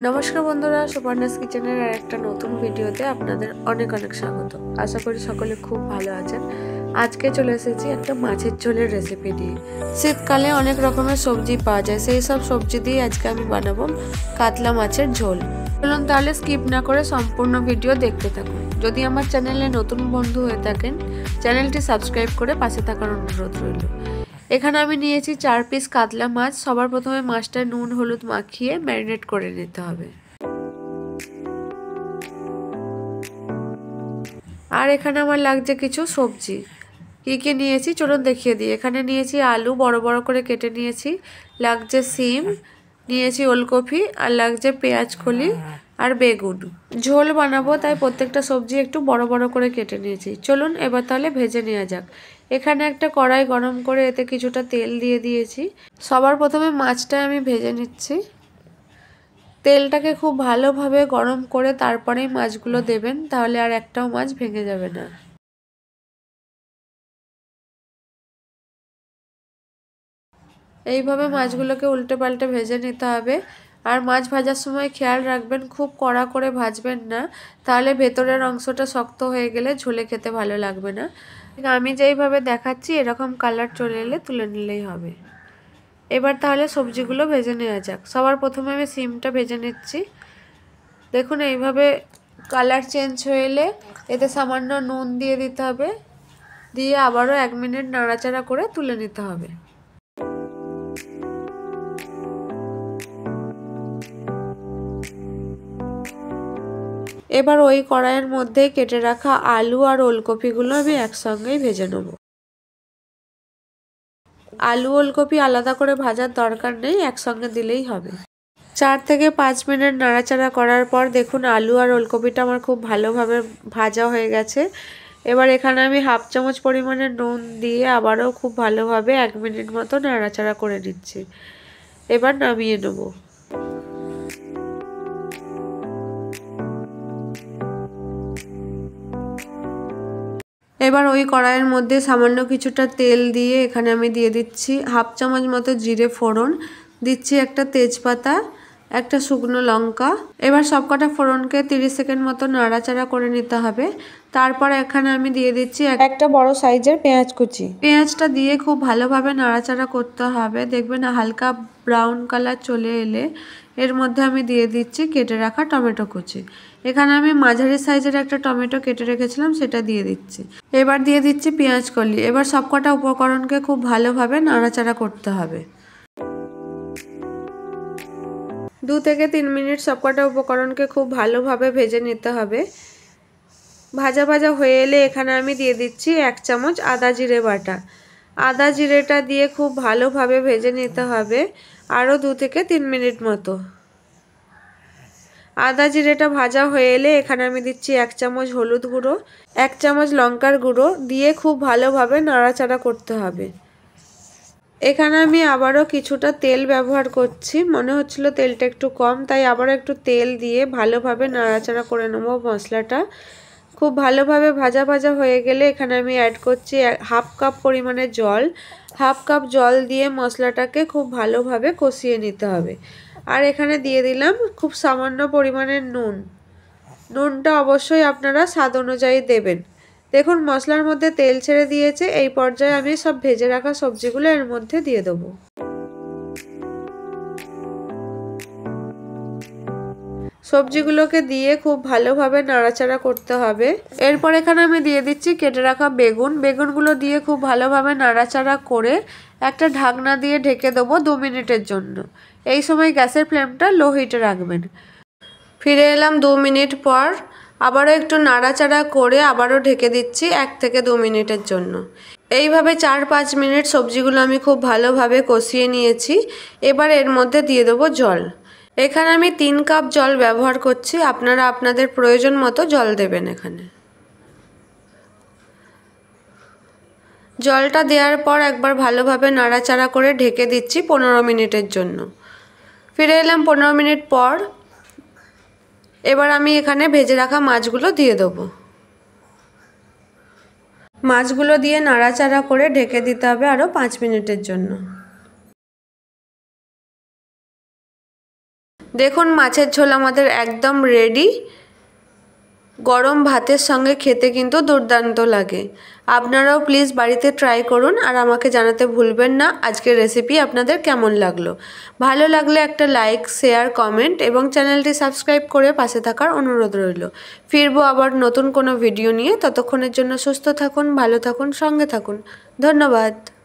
নমস্কার বন্ধুরা, সুপর্ণাস কিচেনের আর একটা নতুন ভিডিওতে আপনাদের অনেক অনেক স্বাগত। আশা করি সকলে খুব ভালো আছেন। আজকে চলে এসেছি একটা মাছের ঝোলের রেসিপি নিয়ে। শীতকালে অনেক রকমের সবজি পাওয়া যায়, সেই সব সবজি দিয়ে আজকে আমি বানাবো কাতলা মাছের ঝোল। চলুন তাহলে স্কিপ না করে সম্পূর্ণ ভিডিও দেখতে থাকুন। যদি আমার চ্যানেলে নতুন বন্ধু হয়ে থাকেন, চ্যানেলটি সাবস্ক্রাইব করে পাশে থাকার অনুরোধ রইল। এখানে আমি নিয়েছি 4 পিস কাতলা মাছ। সবার প্রথমে মাছটা নুন হলুদ মাখিয়ে ম্যারিনেট করে নিতে হবে। আর এখানে আমার লাগছে কিছু সবজি। কি কি নিয়েছি চলুন দেখিয়ে দিই। এখানে নিয়েছি আলু বড় বড় করে কেটে নিয়েছি, লাগছে সিম, নিয়েছি ওলকপি, আর লাগছে পেঁয়াজ কলি আর বেগুন। ঝোল বানাবো তাই প্রত্যেকটা সবজি একটু বড় বড় করে কেটে নিয়েছি। চলুন এবার তাহলে ভেজে নেওয়া যাক। এখানে একটা কড়াই গরম করে এতে কিছুটা তেল দিয়ে দিয়েছি। সবার প্রথমে মাছটা আমি ভেজে নিচ্ছি। তেলটাকে খুব ভালোভাবে গরম করে তারপরেই মাছগুলো দেবেন, তাহলে আর একটাও মাছ ভেঙে যাবে না। এইভাবে মাছগুলোকে উল্টে পাল্টে ভেজে নিতে হবে। আর মাছ ভাজার সময় খেয়াল রাখবেন খুব কড়া করে ভাজবেন না, তাহলে ভেতরের অংশটা শক্ত হয়ে গেলে ঝোলে খেতে ভালো লাগবে না। আমি যেইভাবে দেখাচ্ছি এরকম কালার চলে এলে তুলে নিলেই হবে। এবার তাহলে সবজিগুলো ভেজে নেওয়া যাক। সবার প্রথমে আমি সিমটা ভেজে নিচ্ছি। দেখুন এইভাবে কালার চেঞ্জ হয়ে এলে এতে সামান্য নুন দিয়ে দিতে হবে, দিয়ে আবারও 1 মিনিট নাড়াচাড়া করে তুলে নিতে হবে। এবার ওই কড়াইয়ের মধ্যে কেটে রাখা আলু আর ওলকপিগুলো আমি একসঙ্গেই ভেজে নেব। আলু ওলকপি আলাদা করে ভাজার দরকার নেই, একসঙ্গে দিলেই হবে। 4 থেকে 5 মিনিট নাড়াচাড়া করার পর দেখুন আলু আর ওলকপিটা আমার খুব ভালোভাবে ভাজা হয়ে গেছে। এবার এখানে আমি 1/2 চামচ পরিমাণে নুন দিয়ে আবারও খুব ভালোভাবে 1 মিনিট মতো নাড়াচাড়া করে নিচ্ছি। এবার নামিয়ে নেব। এবার ওই কড়াইয়ের মধ্যে সামান্য কিছুটা তেল দিয়ে এখানে আমি দিয়ে দিচ্ছি 1/2 চামচ মতো জিরে ফোড়ন, দিচ্ছি একটা তেজপাতা, একটা শুকনো লঙ্কা। এবার সবকটা ফোড়নকে 30 সেকেন্ড মতো নাড়াচাড়া করে নিতে হবে। তারপর এখানে আমি দিয়ে দিচ্ছি একটা বড় সাইজের পেঁয়াজ কুচি। পেঁয়াজটা দিয়ে খুব ভালোভাবে নাড়াচাড়া করতে হবে। দেখবেন হালকা ব্রাউন কালার চলে এলে এর মধ্যে আমি দিয়ে দিচ্ছি কেটে রাখা টমেটো কুচি। এখানে আমি মাঝারি সাইজের একটা টমেটো কেটে রেখেছিলাম, সেটা দিয়ে দিচ্ছি। এবার দিয়ে দিচ্ছি পেঁয়াজ কলি। এবার সবকটা উপকরণকে খুব ভালোভাবে নাড়াচাড়া করতে হবে। 2 থেকে 3 মিনিট সবকটা উপকরণকে খুব ভালোভাবে ভেজে নিতে হবে। ভাজা ভাজা হয়ে এলে এখানে আমি দিয়ে দিচ্ছি 1 চামচ আদা জিরে বাটা। আদা জিরেটা দিয়ে খুব ভালোভাবে ভেজে নিতে হবে আরও 2 থেকে 3 মিনিট মতো। আদা জিরেটা ভাজা হয়ে এলে এখানে আমি দিচ্ছি 1 চামচ হলুদ গুঁড়ো, 1 চামচ লঙ্কার গুঁড়ো দিয়ে খুব ভালোভাবে নাড়াচাড়া করতে হবে। এখানে আমি আবারও কিছুটা তেল ব্যবহার করছি, মনে হচ্ছিল তেলটা একটু কম, তাই আবারও একটু তেল দিয়ে ভালোভাবে নাড়াচাড়া করে নেব মশলাটা। খুব ভালোভাবে ভাজা ভাজা হয়ে গেলে এখানে আমি অ্যাড করছি 1/2 কাপ পরিমাণে জল। 1/2 কাপ জল দিয়ে মশলাটাকে খুব ভালোভাবে কষিয়ে নিতে হবে। আর এখানে দিয়ে দিলাম খুব সামান্য পরিমাণের নুন। নুনটা অবশ্যই আপনারা স্বাদ অনুযায়ী দেবেন। দেখুন মশলার মধ্যে তেল ছেড়ে দিয়েছে। এই পর্যায়ে আমি সব ভেজে রাখা সবজিগুলো এর মধ্যে দিয়ে দেবো। সবজিগুলোকে দিয়ে খুব ভালোভাবে নাড়াচাড়া করতে হবে। এরপর এখানে আমি দিয়ে দিচ্ছি কেটে রাখা বেগুন। বেগুনগুলো দিয়ে খুব ভালোভাবে নাড়াচাড়া করে একটা ঢাকনা দিয়ে ঢেকে দেবো 2 মিনিটের জন্য। এই সময় গ্যাসের ফ্লেমটা লো হিটে রাখবেন। ফিরে এলাম 2 মিনিট পর। আবারও একটু নাড়াচাড়া করে আবারও ঢেকে দিচ্ছি 1 থেকে 2 মিনিটের জন্য। এইভাবে 4-5 মিনিট সবজিগুলো আমি খুব ভালোভাবে কষিয়ে নিয়েছি। এবার এর মধ্যে দিয়ে দেবো জল। এখানে আমি 3 কাপ জল ব্যবহার করছি, আপনারা আপনাদের প্রয়োজন মতো জল দেবেন। এখানে জলটা দেওয়ার পর একবার ভালোভাবে নাড়াচাড়া করে ঢেকে দিচ্ছি 15 মিনিটের জন্য। ফিরে এলাম 15 মিনিট পর। এবার আমি এখানে ভেজে রাখা মাছগুলো দিয়ে দেবো। মাছগুলো দিয়ে নাড়াচাড়া করে ঢেকে দিতে হবে আরও 5 মিনিটের জন্য। দেখুন মাছের ঝোল আমাদের একদম রেডি। গরম ভাতের সঙ্গে খেতে কিন্তু দুর্দান্ত লাগে। আপনারাও প্লিজ বাড়িতে ট্রাই করুন আর আমাকে জানাতে ভুলবেন না আজকের রেসিপি আপনাদের কেমন লাগলো। ভালো লাগলে একটা লাইক, শেয়ার, কমেন্ট এবং চ্যানেলটি সাবস্ক্রাইব করে পাশে থাকার অনুরোধ রইল। ফিরবো আবার নতুন কোনো ভিডিও নিয়ে। ততক্ষণের জন্য সুস্থ থাকুন, ভালো থাকুন, সঙ্গে থাকুন। ধন্যবাদ।